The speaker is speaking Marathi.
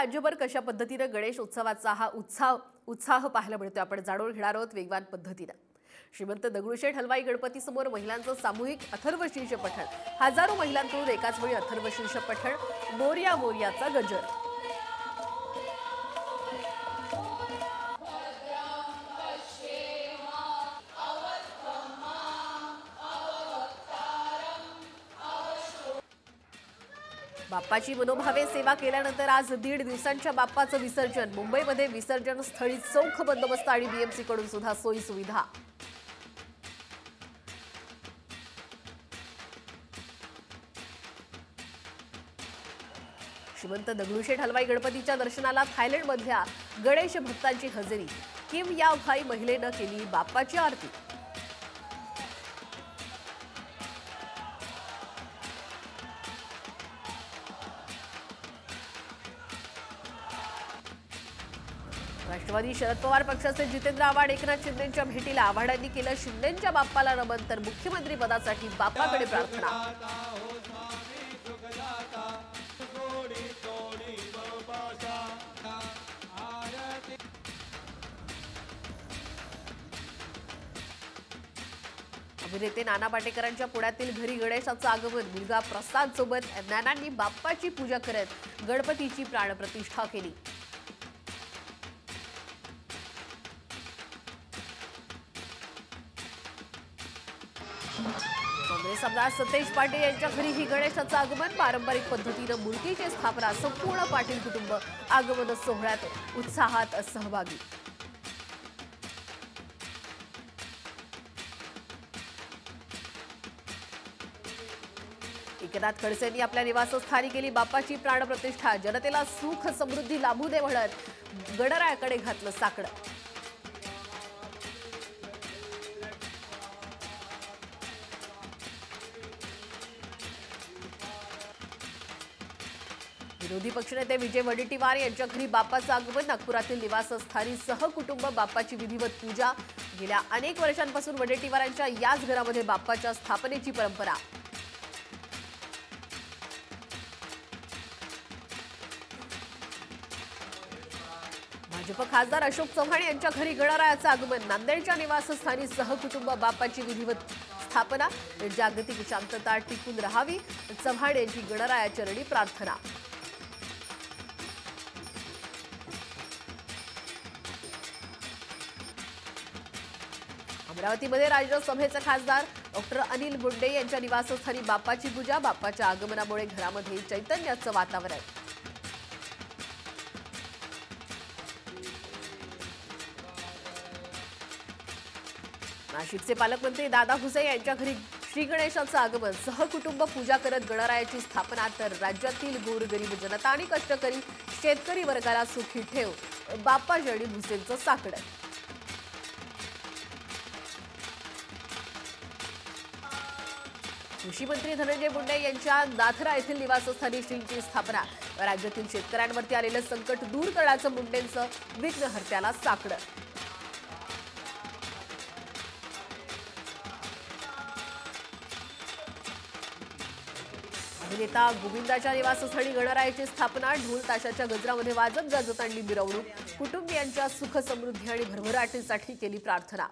राज्यभर कशा पद्धतीने गणेश उत्सवाचा हा उत्साह पाहायला मिळतोय आपण जाणून घेणार आहोत वेगवान पद्धतीने। श्रीमंत दगडूशेठ हलवाई गणपती समोर महिलांचं सामूहिक अथर्वशीर्ष पठण, हजारो महिलांकडून एकाच वेळी अथर्वशीर्ष पठण, मोरया मोरयाचा गजर। बाप्पाची मनोभावे सेवा केल्यानंतर आज 1.5 दिवसांच्या बाप्पाचं विसर्जन। मुंबईमध्ये विसर्जन स्थळी चोख बंदोबस्त आणि बीएमसी कडून सुद्धा सोयी सुविधा। श्रीमंत दगडूशेठ हलवाई गणपतीच्या दर्शनाला थायलंडमधल्या गणेश भक्तांची हजेरी। किम या भाई महिलेनं केली बाप्पाची आरती। राष्ट्रवादी शरद पवार पक्षाचे जितेंद्र आव्हाड एकनाथ शिंदेंच्या भेटीला। आव्हाडांनी केलं शिंदेंच्या बाप्पाला नमन, तर मुख्यमंत्री पदासाठी बाप्पाकडे प्रार्थना। अभिनेते नाना पाटेकरांच्या पुण्यातील घरी गणेशाचं आगमन। मुलगा प्रसाद सोबत नानांनी बाप्पाची पूजा करत गणपतीची प्राणप्रतिष्ठा केली। काँग्रेस आमदार सतेज पाटील यांच्या घरीही गणेशाचं आगमन। पारंपरिक पद्धतीने मूर्तीची स्थापना। संपूर्ण पाटील कुटुंब आगमन सोहळ्यात उत्साहात सहभागी। एकनाथ खडसेंनी आपल्या निवासस्थानी केली बाप्पाची प्राणप्रतिष्ठा। जनतेला सुख समृद्धी लाभू दे म्हणत गणरायाकडे घातलं साकडं। विरोधी पक्षनेते विजय वडेट्टीवार यांच्या घरी बाप्पाचं आगमन। नागपुरातील निवासस्थानी सहकुटुंब बाप्पाची विधिवत पूजा। गेल्या अनेक वर्षांपासून वडेट्टीवारांच्या याच घरामध्ये बाप्पाच्या स्थापनेची परंपरा। भाजप खासदार अशोक चव्हाण यांच्या घरी गणरायाचं आगमन। नांदेडच्या निवासस्थानी सहकुटुंब बाप्पाची विधिवत स्थापना। जागतिक शांतता टिकून राहावी, चव्हाण यांची गणरायाचरणी प्रार्थना। अमरावतीमध्ये राज्यसभेचे खासदार डॉक्टर अनिल बोंडे यांच्या निवासस्थानी बाप्पाची पूजा। बाप्पाच्या आगमनामुळे घरामध्ये चैतन्याचं वातावरण। नाशिकचे पालकमंत्री दादा भुसे यांच्या घरी श्री गणेशाचं आगमन। सहकुटुंब पूजा करत गणरायाची स्थापना। तर राज्यातील गोरगरीब जनता आणि कष्टकरी शेतकरी वर्गाला सुखी ठेव, बाप्पा जळी भुसेंचं साकडं। कृषी मंत्री धनंजय मुंडे यांच्या दाथरा येथील निवासस्थानी श्रींची स्थापना। राज्यातील शेतकऱ्यांवरती आलेलं संकट दूर करण्याचं मुंडेंचं विघ्नहर्त्याला साकडं। अभिनेता गोविंदाच्या निवासस्थानी गणरायाची स्थापना। ढोल ताशाच्या गजरामध्ये वाजत गाजत आणली मिरवणूक। कुटुंबियांच्या सुख समृद्धी आणि भरभराटीसाठी केली प्रार्थना।